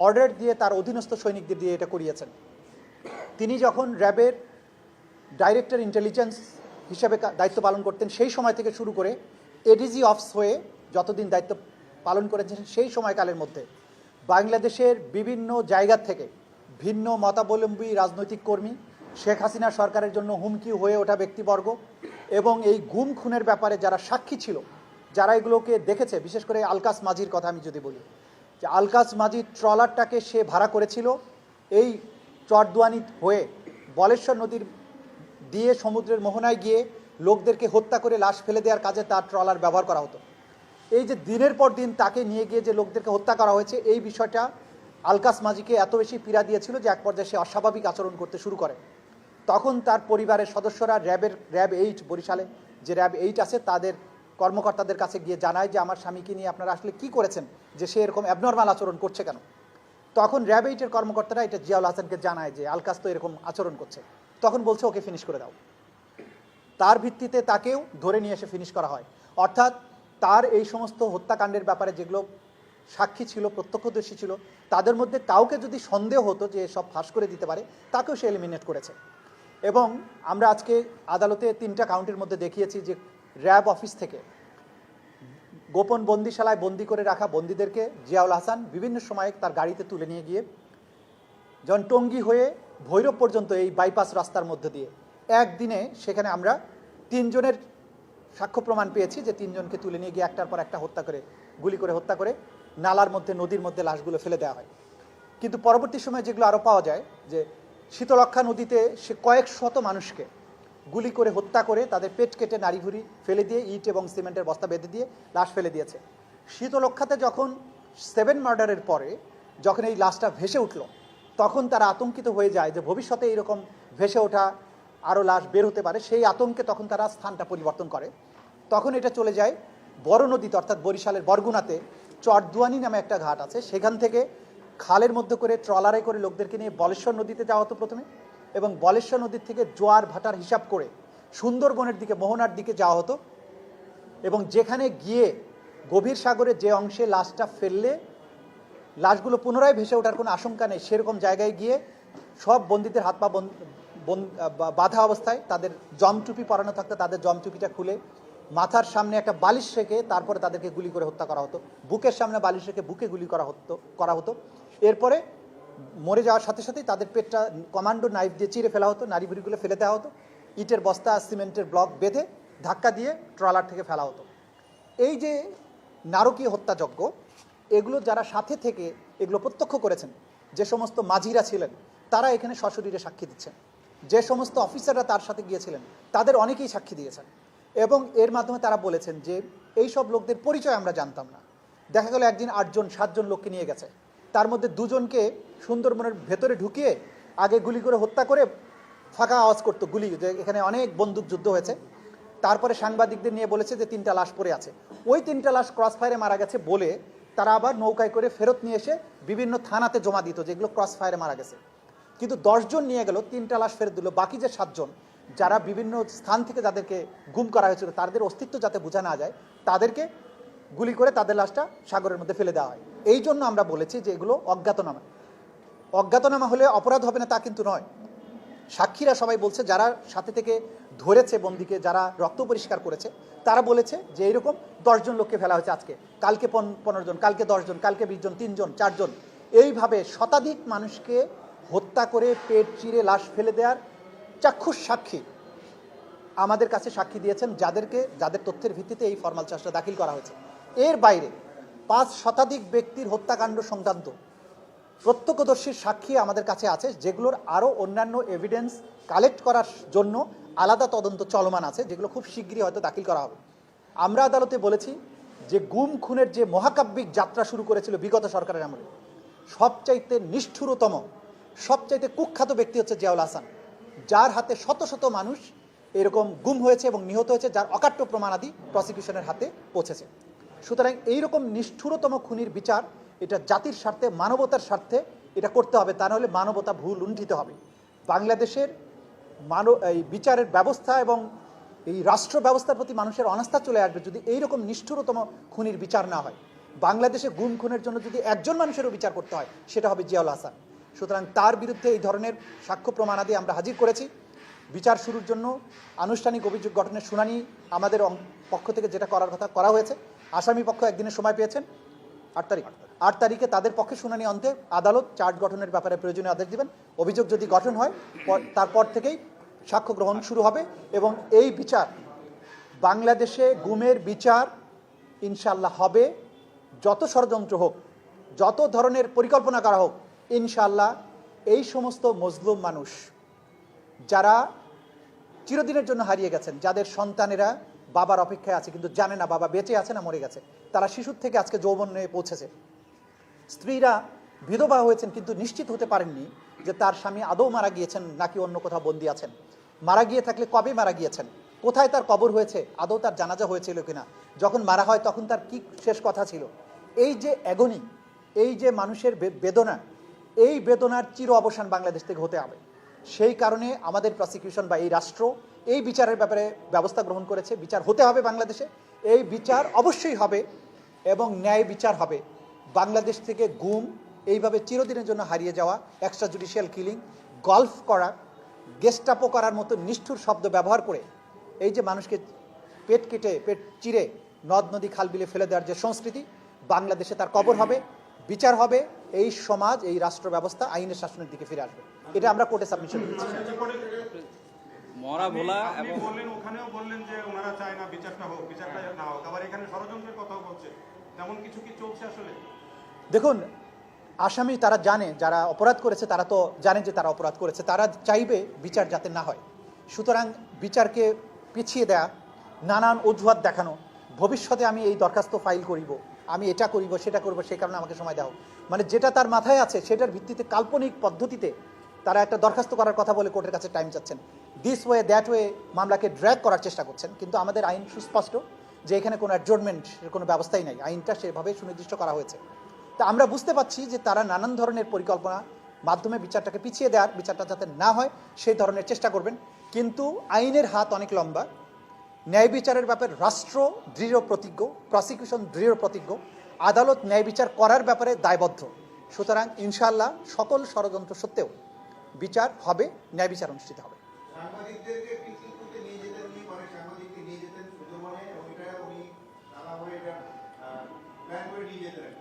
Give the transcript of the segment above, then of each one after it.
Order দিয়ে তার অধীনস্থ সৈনিকদের দিয়ে এটা করিয়েছেন। তিনি যখন র্যাবের ডাইরেক্টর ইন্টেলিজেন্স হিসেবে দায়িত্ব পালন করতেন সেই সময় থেকে শুরু করে এডিজি অফিস হয়ে যতদিন দায়িত্ব পালন করেছেন সেই সময়কালের মধ্যে বাংলাদেশের বিভিন্ন জায়গা থেকে ভিন্ন মতাবলম্বী রাজনৈতিক কর্মী, শেখ হাসিনা সরকারের জন্য হুমকি হয়ে ওঠা ব্যক্তিবর্গ এবং এই গুম খুনের ব্যাপারে যারা সাক্ষী ছিল, যারা এগুলোকে দেখেছে, বিশেষ করে আলকাস মাঝির কথা আমি যদি বলি, যে আলকাস মাঝির ট্রলারটাকে সে ভাড়া করেছিল এই চরদুয়ানি হয়ে বলেশ্বর নদীর দিয়ে সমুদ্রের মোহনায় গিয়ে লোকদেরকে হত্যা করে লাশ ফেলে দেওয়ার কাজে তার ট্রলার ব্যবহার করা হতো। এই যে দিনের পর দিন তাকে নিয়ে গিয়ে যে লোকদেরকে হত্যা করা হয়েছে, এই বিষয়টা আলকাস মাঝিকে এত বেশি পীড়া দিয়েছিল যে এক পর্যায়ে সে অস্বাভাবিক আচরণ করতে শুরু করে। তখন তার পরিবারের সদস্যরা র্যাব 8 বরিশালে যে র্যাব 8 আছে তাদের কর্মকর্তাদের কাছে গিয়ে জানায় যে আমার স্বামীকে নিয়ে আপনারা আসলে কি করেছেন, যে সে এরকম অ্যাবনর্মাল আচরণ করছে কেন। তখন র্যাব 8-এর কর্মকর্তারা এটা জিয়াউল হাসানকে জানায় যে আলকাস তো এরকম আচরণ করছে। তখন বলছে ওকে ফিনিশ করে দাও। তার ভিত্তিতে তাকেও ধরে নিয়ে এসে ফিনিশ করা হয়। অর্থাৎ তার এই সমস্ত হত্যাকাণ্ডের ব্যাপারে যেগুলো সাক্ষী ছিল, প্রত্যক্ষদর্শী ছিল, তাদের মধ্যে কাউকে যদি সন্দেহ হতো যে সব ফাঁস করে দিতে পারে, তাকেও সে এলিমিনেট করেছে। এবং আমরা আজকে আদালতে 3টা কাউন্টের মধ্যে দেখিয়েছি যে র্যাব অফিস থেকে গোপন বন্দিশালায় বন্দি করে রাখা বন্দীদেরকে জিয়াউল হাসান বিভিন্ন সময়ে তার গাড়িতে তুলে নিয়ে গিয়ে যখন টঙ্গী হয়ে ভৈরব পর্যন্ত এই বাইপাস রাস্তার মধ্যে দিয়ে একদিনে সেখানে আমরা 3 জনের সাক্ষ্য প্রমাণ পেয়েছি যে 3 জনকে তুলে নিয়ে গিয়ে একটার পর একটা হত্যা করে, গুলি করে হত্যা করে নালার মধ্যে, নদীর মধ্যে লাশগুলো ফেলে দেওয়া হয়। কিন্তু পরবর্তী সময়ে যেগুলো আরও পাওয়া যায় যে শীতলক্ষা নদীতে সে কয়েক শত মানুষকে গুলি করে হত্যা করে তাদের পেট কেটে নাড়িভুড়ি ফেলে দিয়ে ইট এবং সিমেন্টের বস্তা বেঁধে দিয়ে লাশ ফেলে দিয়েছে। শীতলক্ষাতে যখন 7 মার্ডারের পরে যখন এই লাশটা ভেসে উঠল, তখন তারা আতঙ্কিত হয়ে যায় যে ভবিষ্যতে এইরকম ভেসে ওঠা আরও লাশ বের হতে পারে। সেই আতঙ্কে তখন তারা স্থানটা পরিবর্তন করে। তখন এটা চলে যায় বড় নদীতে, অর্থাৎ বরিশালের বরগুনাতে চরদুয়ানি নামে একটা ঘাট আছে, সেখান থেকে খালের মধ্যে করে ট্রলারে করে লোকদেরকে নিয়ে বলেশ্বর নদীতে যাওয়া হতো প্রথমে, এবং বলেশ্বর নদীর থেকে জোয়ার ভাটার হিসাব করে সুন্দরবনের দিকে, মোহনার দিকে যাওয়া হতো। এবং যেখানে গিয়ে গভীর সাগরে যে অংশে লাশটা ফেললে লাশগুলো পুনরায় ভেসে ওঠার কোনো আশঙ্কা নেই, সেরকম জায়গায় গিয়ে সব বন্দীদের হাত পা বাঁধা অবস্থায় তাদের জমটুপি পরানো থাকতো, তাদের জমটুপিটা খুলে মাথার সামনে একটা বালিশ রেখে তারপরে তাদেরকে গুলি করে হত্যা করা হতো। বুকের সামনে বালিশ রেখে বুকে গুলি করা হতো। এরপরে মরে যাওয়ার সাথে সাথেই তাদের পেটটা কমান্ডো নাইফ দিয়ে চিরে ফেলা হতো, নাড়িভুড়িগুলো ফেলে দেওয়া হতো, ইটের বস্তা সিমেন্টের ব্লক বেঁধে ধাক্কা দিয়ে ট্রলার থেকে ফেলা হতো। এই যে নারকীয় হত্যাযজ্ঞ, এগুলো যারা সাথে থেকে এগুলো প্রত্যক্ষ করেছেন, যে সমস্ত মাঝিরা ছিলেন তারা এখানে সশরীরে সাক্ষী দিচ্ছেন, যে সমস্ত অফিসাররা তার সাথে গিয়েছিলেন তাদের অনেকেই সাক্ষী দিয়েছেন। এবং এর মাধ্যমে তারা বলেছেন যে এই সব লোকদের পরিচয় আমরা জানতাম না। দেখা গেল একদিন 8 জন 7 জন লোককে নিয়ে গেছে, তার মধ্যে 2 জনকে সুন্দরবনের ভেতরে ঢুকিয়ে আগে গুলি করে হত্যা করে ফাঁকা আওয়াজ করতো গুলি, যে এখানে অনেক বন্দুক যুদ্ধ হয়েছে। তারপরে সাংবাদিকদের নিয়ে বলেছে যে 3টা লাশ পড়ে আছে। ওই 3টা লাশ ক্রস ফায়ারে মারা গেছে বলে তারা আবার নৌকায় করে ফেরত নিয়ে এসে বিভিন্ন থানাতে জমা দিত যেগুলো ক্রস ফায়ারে মারা গেছে। কিন্তু 10 জন নিয়ে গেল, 3টা লাশ ফেরত দিল। বাকি যে 7 জন যারা বিভিন্ন স্থান থেকে যাদেরকে গুম করা হয়েছিল তাদের অস্তিত্ব যাতে বোঝা না যায়, তাদেরকে গুলি করে তাদের লাশটা সাগরের মধ্যে ফেলে দেওয়া হয়। এই জন্য আমরা বলেছি যে এগুলো অজ্ঞাতনামা। অজ্ঞাতনামা হলে অপরাধ হবে না তা কিন্তু নয়। সাক্ষীরা সবাই বলছে, যারা সাথে থেকে ধরেছে বন্দিকে, যারা রক্ত পরিষ্কার করেছে, তারা বলেছে যে এইরকম 10 জন লোককে ফেলা হয়েছে আজকে, কালকে 15 জন, কালকে 10 জন, কালকে 20 জন, 3 জন, 4 জন, এইভাবে শতাধিক মানুষকে হত্যা করে পেট চিরে লাশ ফেলে দেওয়ার চাক্ষুষ সাক্ষী আমাদের কাছে সাক্ষী দিয়েছেন, যাদের তথ্যের ভিত্তিতে এই ফরমাল চার্জটা দাখিল করা হয়েছে। এর বাইরে 5 শতাধিক ব্যক্তির হত্যাকাণ্ড সংক্রান্ত প্রত্যক্ষদর্শীর সাক্ষী আমাদের কাছে আছে, যেগুলোর আরও অন্যান্য এভিডেন্স কালেক্ট করার জন্য আলাদা তদন্ত চলমান আছে, যেগুলো খুব শীঘ্রই হয়তো দাখিল করা হবে। আমরা আদালতে বলেছি যে গুম খুনের যে মহাকাব্যিক যাত্রা শুরু করেছিল বিগত সরকারের আমলে, সবচাইতে নিষ্ঠুরতম, সবচাইতে কুখ্যাত ব্যক্তি হচ্ছে জিয়াউল হাসান, যার হাতে শত শত মানুষ এরকম গুম হয়েছে এবং নিহত হয়েছে, যার অকাট্য প্রমাণাদি প্রসিকিউশনের হাতে পৌঁছেছে। সুতরাং এইরকম নিষ্ঠুরতম খুনির বিচার এটা জাতির স্বার্থে, মানবতার স্বার্থে এটা করতে হবে, তা নাহলে মানবতা ভুল লুণ্ঠিত হবে। বাংলাদেশের এই বিচারের ব্যবস্থা এবং এই রাষ্ট্র ব্যবস্থার প্রতি মানুষের অনাস্থা চলে আসবে যদি এইরকম নিষ্ঠুরতম খুনির বিচার না হয়। বাংলাদেশে গুম খুনের জন্য যদি একজন মানুষেরও বিচার করতে হয় সেটা হবে জিয়াউল হাসান। সুতরাং তার বিরুদ্ধে এই ধরনের সাক্ষ্য প্রমাণাদি আমরা হাজির করেছি। বিচার শুরুর জন্য আনুষ্ঠানিক অভিযোগ গঠনের শুনানি আমাদের পক্ষ থেকে যেটা করার কথা করা হয়েছে। আসামি পক্ষ একদিনের সময় পেয়েছেন, 8 তারিখে তাদের পক্ষে শুনানি অন্তে আদালত চার্জ গঠনের ব্যাপারে প্রয়োজনীয় আদেশ দিবেন। অভিযোগ যদি গঠন হয় তারপর থেকেই সাক্ষ্য গ্রহণ শুরু হবে এবং এই বিচার বাংলাদেশে গুমের বিচার ইনশাআল্লাহ হবে। যত ষড়যন্ত্র হোক, যত ধরনের পরিকল্পনা করা হোক, ইনশাআল্লাহ এই সমস্ত মজলুম মানুষ যারা চিরদিনের জন্য হারিয়ে গেছেন, যাদের সন্তানেরা বাবার অপেক্ষায় আছে কিন্তু জানে না বাবা বেঁচে আছে না মরে গেছে, তারা শিশুর থেকে আজকে যৌবনে পৌঁছেছে, স্ত্রীরা বিধবা হয়েছেন কিন্তু নিশ্চিত হতে পারেননি যে তার স্বামী আদৌ মারা গিয়েছেন নাকি অন্য কোথাও বন্দী আছেন, মারা গিয়ে থাকলে কবে মারা গিয়েছেন, কোথায় তার কবর হয়েছে, আদৌ তার জানাজা হয়েছিল কিনা, যখন মারা হয় তখন তার কি শেষ কথা ছিল। এই যে অ্যাগনি, এই যে মানুষের বেদনা, এই বেদনার চির অবসান বাংলাদেশ থেকে হতে হবে। সেই কারণে আমাদের প্রসিকিউশন বা এই রাষ্ট্র এই বিচারের ব্যাপারে ব্যবস্থা গ্রহণ করেছে। বিচার হতে হবে বাংলাদেশে, এই বিচার অবশ্যই হবে এবং ন্যায় বিচার হবে। বাংলাদেশ থেকে গুম, এইভাবে চিরদিনের জন্য হারিয়ে যাওয়া, এক্সট্রা জুডিশিয়াল কিলিং, গলফ করা, গেস্টাপো করার মতো নিষ্ঠুর শব্দ ব্যবহার করে এই যে মানুষকে পেট কেটে পেট চিরে নদ নদী খাল বিলে ফেলে দেওয়ার যে সংস্কৃতি, বাংলাদেশে তার কবর হবে, বিচার হবে, এই সমাজ, এই রাষ্ট্র ব্যবস্থা আইনের শাসনের দিকে ফিরে আসবে। এটা আমরা কোর্টে সাবমিশন করেছি। মরা ভোলা এবং বললেন, ওখানেও বললেন যে ওনারা চায় না বিচারটা হোক, বিচারটা না হোক, আবার এখানে ষড়যন্ত্রের কথাও বলছে, তেমন কিছু কি চলছে আসলে? দেখুন, আসামি তারা জানে, যারা অপরাধ করেছে তারা তো জানে যে তারা অপরাধ করেছে, তারা চাইবে বিচার যাতে না হয়। সুতরাং বিচারকে পিছিয়ে দেয়া, নানান অজুহাত দেখানো, ভবিষ্যতে আমি এই দরখাস্ত ফাইল করিব, আমি এটা করিব, সেটা করব, সেই কারণে আমাকে সময় দাও, মানে যেটা তার মাথায় আছে সেটার ভিত্তিতে কাল্পনিক পদ্ধতিতে তারা একটা দরখাস্ত করার কথা বলে কোর্টের কাছে টাইম চাচ্ছেন। দিস ওয়ে দ্যাট ওয়ে মামলাকে ড্র্যাগ করার চেষ্টা করছেন। কিন্তু আমাদের আইন সুস্পষ্ট যে এখানে কোনো অ্যাডজর্নমেন্টের কোনো ব্যবস্থাই নাই, আইনটা সেভাবে সুনির্দিষ্ট করা হয়েছে। তা আমরা বুঝতে পারছি যে তারা নানান ধরনের পরিকল্পনা মাধ্যমে বিচারটাকে পিছিয়ে দেওয়ার, বিচারটা যাতে না হয় সেই ধরনের চেষ্টা করবেন। কিন্তু আইনের হাত অনেক লম্বা, ন্যায় বিচারের ব্যাপারে রাষ্ট্র দৃঢ় প্রতিজ্ঞ, প্রসিকিউশন দৃঢ় প্রতিজ্ঞ, আদালত ন্যায় বিচার করার ব্যাপারে দায়বদ্ধ। সুতরাং ইনশাআল্লাহ সকল ষড়যন্ত্র সত্ত্বেও বিচার হবে, ন্যায় বিচার অনুষ্ঠিত হবে। সাংবাদিকদেরকে পিছিয়ে করতে নিয়ে যেতেন, উনি পরে সাংবাদিককে নিয়ে যেতেন সুন্দরবনে, ওইটা উনি নানাভাবে এটা প্ল্যান করে নিয়ে যেতেন।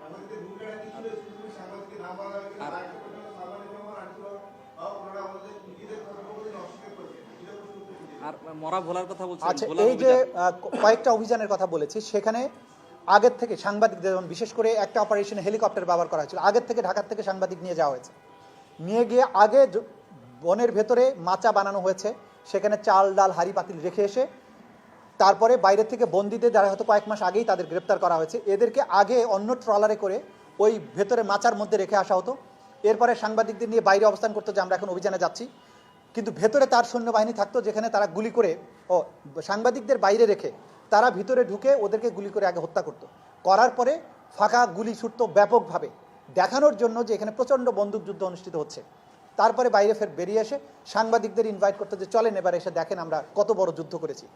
সাংবাদিকদের ভূমিকাটা কি ছিল? শুধু সাংবাদিকের নাম বলা হয়েছে, আরেকটা কথা হলো সালমানের রহমান আনিসুল হক, ওনারা আমাদের নিজেদের কথা বলতে অস্বীকার করছেন। এটা প্রশ্ন উত্তর আর মরা ভোলার কথা বলছেন। আচ্ছা, এই যে কয়েকটা অভিযানের কথা বলেছি, সেখানে আগের থেকে সাংবাদিকদের, যেমন বিশেষ করে একটা অপারেশনে হেলিকপ্টার ব্যবহার করা হয়েছিল, আগের থেকে ঢাকার থেকে সাংবাদিক নিয়ে যাওয়া হয়েছে, নিয়ে গিয়ে আগে বনের ভেতরে মাচা বানানো হয়েছে, সেখানে চাল ডাল হাঁড়ি পাতিল রেখে এসে তারপরে বাইরে থেকে বন্দীদের, যারা হয়তো কয়েক মাস আগেই তাদের গ্রেপ্তার করা হয়েছে, এদেরকে আগে অন্য ট্রলারে করে ওই ভেতরে মাচার মধ্যে রেখে আসা হতো। এরপরে সাংবাদিকদের নিয়ে বাইরে অবস্থান করতো যে আমরা এখন অভিযানে যাচ্ছি, কিন্তু ভেতরে তার সৈন্যবাহিনী থাকতো, যেখানে তারা গুলি করে সাংবাদিকদের বাইরে রেখে তারা ভিতরে ঢুকে ওদেরকে গুলি করে আগে হত্যা করতো। করার পরে ফাঁকা গুলি ছুটতো ব্যাপকভাবে, দেখানোর জন্য যে এখানে প্রচণ্ড বন্দুকযুদ্ধ অনুষ্ঠিত হচ্ছে। তারপরে বাইরে ফের বেরিয়ে এসে সাংবাদিকদের ইনভাইট করতে যে চলেন এবার এসে দেখেন আমরা কত বড় যুদ্ধ করেছি।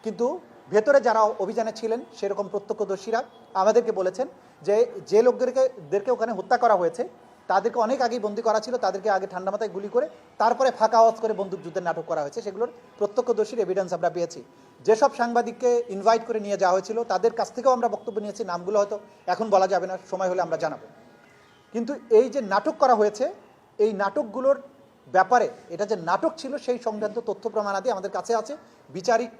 কিন্তু ভেতরে যারা অভিযানে ছিলেন সেরকম প্রত্যক্ষদর্শীরা আমাদেরকে বলেছেন যে যে লোকদেরকে ওখানে হত্যা করা হয়েছে তাদেরকে অনেক আগেই বন্দি করা ছিল, তাদেরকে আগে ঠান্ডা মাথায় গুলি করে তারপরে ফাঁকা আওয়াজ করে বন্দুকযুদ্ধের নাটক করা হয়েছে। সেগুলোর প্রত্যক্ষদর্শীর এভিডেন্স আমরা পেয়েছি। যেসব সাংবাদিককে ইনভাইট করে নিয়ে যাওয়া হয়েছিল তাদের কাছ থেকেও আমরা বক্তব্য নিয়েছি, নামগুলো হয়তো এখন বলা যাবে না, সময় হলে আমরা জানাবো। কিন্তু এই যে নাটক করা হয়েছে, এই নাটকগুলোর ব্যাপারে এটা যে নাটক ছিল সেই সংক্রান্ত তথ্য প্রমাণাদি আমাদের কাছে আছে। বিচারিক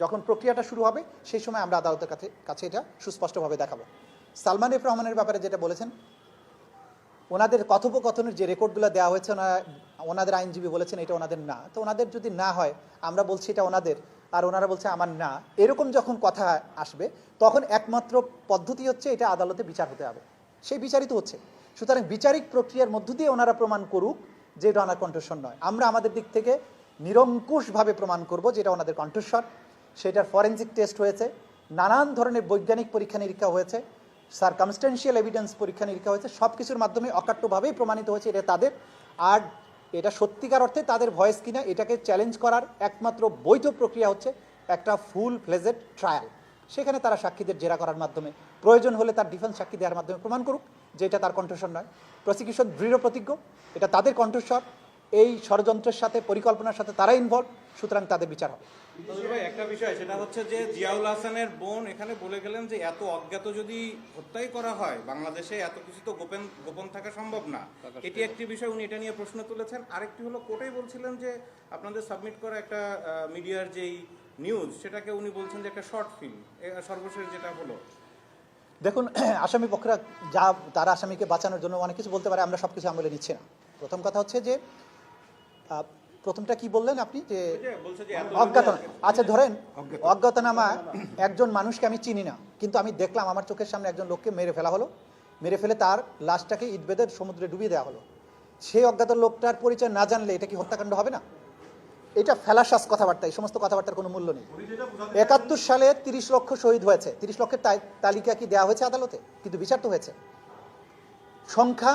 যখন প্রক্রিয়াটা শুরু হবে সেই সময় আমরা আদালতের কাছে এটা সুস্পষ্টভাবে দেখাবো। সালমান এফ রহমানের ব্যাপারে যেটা বলেছেন, ওনাদের কথোপকথনের যে রেকর্ডগুলো দেওয়া হয়েছে, ওনাদের আইনজীবী বলেছেন এটা ওনাদের না। তো ওনাদের যদি না হয়, আমরা বলছি এটা ওনাদের, আর ওনারা বলছে আমার না, এরকম যখন কথা আসবে তখন একমাত্র পদ্ধতি হচ্ছে এটা আদালতে বিচার হতে হবে, সেই বিচারিত হচ্ছে। সুতরাং বিচারিক প্রক্রিয়ার মধ্য দিয়ে ওনারা প্রমাণ করুক যে এটা ওনার কণ্ঠস্বর নয়। আমরা আমাদের দিক থেকে নিরঙ্কুশভাবে প্রমাণ করব যে এটা ওনাদের কণ্ঠস্বর। সেটার ফরেনসিক টেস্ট হয়েছে, নানান ধরনের বৈজ্ঞানিক পরীক্ষা নিরীক্ষা হয়েছে, সার্কামস্টেন্সিয়াল এভিডেন্স পরীক্ষা নিরীক্ষা হয়েছে, সব কিছুর মাধ্যমে অকাট্যভাবেই প্রমাণিত হয়েছে এটা তাদের। আর এটা সত্যিকার অর্থে তাদের ভয়েস কিনা এটাকে চ্যালেঞ্জ করার একমাত্র বৈধ প্রক্রিয়া হচ্ছে একটা ফুল ফ্লেজেড ট্রায়াল। সেখানে তারা সাক্ষীদের জেরা করার মাধ্যমে, প্রয়োজন হলে তার ডিফেন্স সাক্ষী দেওয়ার মাধ্যমে প্রমাণ করুক যে এটা তার কণ্ঠস্বর নয়। প্রসিকিউশন দৃঢ় প্রতিজ্ঞ, এটা তাদের কণ্ঠস্বর, এই ষড়যন্ত্রের সাথে পরিকল্পনার সাথে তারা ইনভলভ, সুতরাং তাদের বিচার হবে। তবে ভাই একটা বিষয়, সেটা হচ্ছে যে জিয়াউল হাসানের বোন এখানে বলে গেলেন যে এত অজ্ঞাত যদি হত্যাই করা হয় বাংলাদেশে, এত কিছু তো গোপন থাকা সম্ভব না। এটি একটি বিষয়, উনি এটা নিয়ে প্রশ্ন তুলেছেন। আরেকটি হলো, কোর্টেই বলছিলেন যে আপনাদের সাবমিট করা একটা মিডিয়ার যেই নিউজ, সেটাকে উনি বলছেন যে একটা শর্ট ফিল্ম, সর্বশেষ যেটা হলো। দেখুন, আসামি পক্ষরা যা তারা আসামিকে বাঁচানোর জন্য অনেক কিছু বলতে পারে, আমরা সব কিছু আমলে নিচ্ছি না। প্রথম কথা হচ্ছে যে প্রথমটা কি বললেন আপনি, যে বলছে যে অজ্ঞাতনা। আচ্ছা ধরেন অজ্ঞাতনামা, একজন মানুষকে আমি চিনি না, কিন্তু আমি দেখলাম আমার চোখের সামনে একজন লোককে মেরে ফেলা হলো, মেরে ফেলে তার লাশটাকে ইট বেঁধে সমুদ্রে ডুবিয়ে দেওয়া হলো। সেই অজ্ঞাত লোকটার পরিচয় না জানলে এটা কি হত্যাকাণ্ড হবে না? এটা ফেলাশ্বাস কথাবার্তা, এই সমস্ত কথাবার্তার কোনো মূল্য নেই। ৭১ সালে ৩০ লক্ষ শহীদ হয়েছে, ৩০ লক্ষের তালিকা কি দেওয়া হয়েছে আদালতে? কিন্তু বিচার তো হয়েছে। সংখ্যা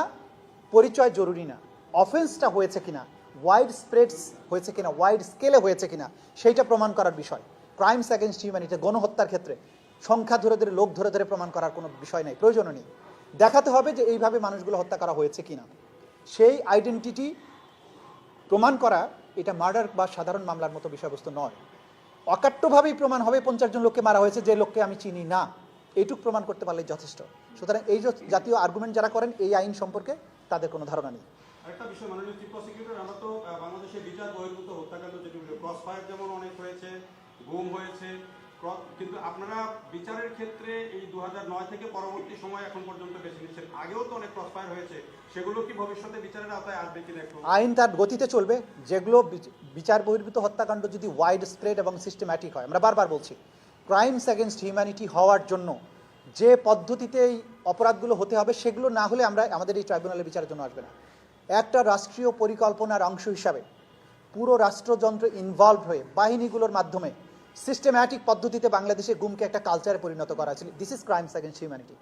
পরিচয় জরুরি না, অফেন্সটা হয়েছে কিনা, ওয়াইড স্প্রেডস হয়েছে কিনা, ওয়াইড স্কেলে হয়েছে কিনা, সেইটা প্রমাণ করার বিষয়। ক্রাইমস অ্যাগেনস্ট হিউম্যানিটি, গণহত্যার ক্ষেত্রে সংখ্যা ধরে ধরে, লোক ধরে ধরে প্রমাণ করার কোনো বিষয় নেই, প্রয়োজনও নেই। দেখাতে হবে যে এইভাবে মানুষগুলো হত্যা করা হয়েছে কিনা, সেই আইডেন্টিটি প্রমাণ করা। এটা মার্ডার বা সাধারণ মামলার মতো বিষয়বস্তু নয়। অকাট্যভাবেই প্রমাণ হবে 50 জন লোককে মারা হয়েছে, যে লোককে আমি চিনি না, এইটুক প্রমাণ করতে পারলেই যথেষ্ট। সুতরাং এই যে জাতীয় আর্গুমেন্ট যারা করেন এই আইন সম্পর্কে, তাদের কোনো ধারণা নেই। আরেকটা বিষয়, মাননীয় চিফ প্রসিকিউটর, আমরা তো বাংলাদেশে বিচার বহির্ভূত হত্যাকাণ্ড যেটি ক্রস ফায়ার যেমন অনেক হয়েছে, গুম হয়েছে, কিন্তু আপনারা বিচারের ক্ষেত্রে এই 2009 থেকে পরবর্তী সময় এখন পর্যন্ত বেছে নিচ্ছেন। আগেও তো অনেক ক্রস ফায়ার হয়েছে, সেগুলো কি ভবিষ্যতে বিচারের আওতায় আসবে কিনা একটু? আইন তার গতিতে চলবে। যেগুলো বিচার বহির্ভূত হত্যাকাণ্ড যদি ওয়াইড স্প্রেড এবং সিস্টেম্যাটিক হয়, আমরা বারবার বলছি, ক্রাইমস অ্যাগেনস্ট হিউম্যানিটি হওয়ার জন্য যে পদ্ধতিতে এই অপরাধগুলো হতে হবে, সেগুলো না হলে আমরা আমাদের এই ট্রাইব্যুনালের বিচারের জন্য আসবে না। একটা রাষ্ট্রীয় পরিকল্পনার অংশ হিসাবে পুরো রাষ্ট্রযন্ত্র ইনভলভ হয়ে বাহিনীগুলোর মাধ্যমে সিস্টেম্যাটিক পদ্ধতিতে বাংলাদেশে গুমকে একটা কালচারে পরিণত করা হয়েছিল। This is crimes against humanity.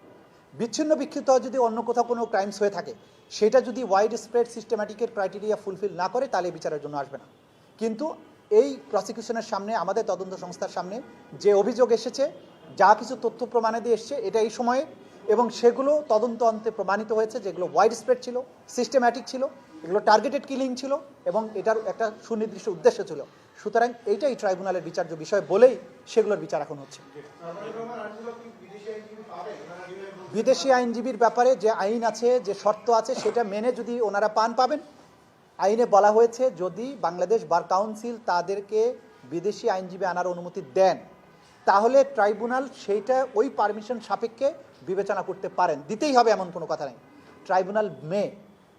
বিচ্ছিন্ন বিক্ষিপ্ত যদি অন্য কোথাও কোনো ক্রাইমস হয়ে থাকে, সেটা যদি ওয়াইড স্প্রেড সিস্টেম্যাটিকের ক্রাইটেরিয়া ফুলফিল না করে, তাহলে বিচারের জন্য আসবে না। কিন্তু এই প্রসিকিউশনের সামনে, আমাদের তদন্ত সংস্থার সামনে যে অভিযোগ এসেছে, যা কিছু তথ্য প্রমাণাদি এসছে, এটা এই সময়ে, এবং সেগুলো তদন্ত অন্তে প্রমাণিত হয়েছে যেগুলো ওয়াইড স্প্রেড ছিল, সিস্টেম্যাটিক ছিল, এগুলো টার্গেটেড কিলিং ছিল, এবং এটার একটা সুনির্দিষ্ট উদ্দেশ্য ছিল। সুতরাং এইটাই ট্রাইব্যুনালের বিচার্য বিষয় বলেই সেগুলোর বিচার এখন হচ্ছে। বিদেশি আইনজীবীর ব্যাপারে যে আইন আছে, যে শর্ত আছে, সেটা মেনে যদি ওনারা পাবেন। আইনে বলা হয়েছে যদি বাংলাদেশ বার কাউন্সিল তাদেরকে বিদেশি আইনজীবী আনার অনুমতি দেন, তাহলে ট্রাইব্যুনাল সেইটা ওই পারমিশন সাপেক্ষে বিবেচনা করতে পারেন। দিতেই হবে এমন কোনো কথা নেই, ট্রাইব্যুনাল মে।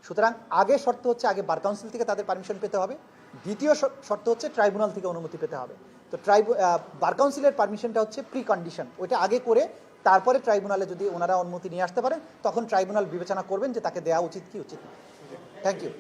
সুতরাং আগে শর্ত হচ্ছে আগে বার কাউন্সিল থেকে তাদের পারমিশন পেতে হবে, দ্বিতীয় শর্ত হচ্ছে ট্রাইব্যুনাল থেকে অনুমতি পেতে হবে। তো বার কাউন্সিলের পারমিশনটা হচ্ছে প্রি কন্ডিশন, ওইটা আগে করে তারপরে ট্রাইব্যুনালে যদি ওনারা অনুমতি নিয়ে আসতে পারেন, তখন ট্রাইব্যুনাল বিবেচনা করবেন যে তাকে দেওয়া উচিত কি উচিত না। Thank you.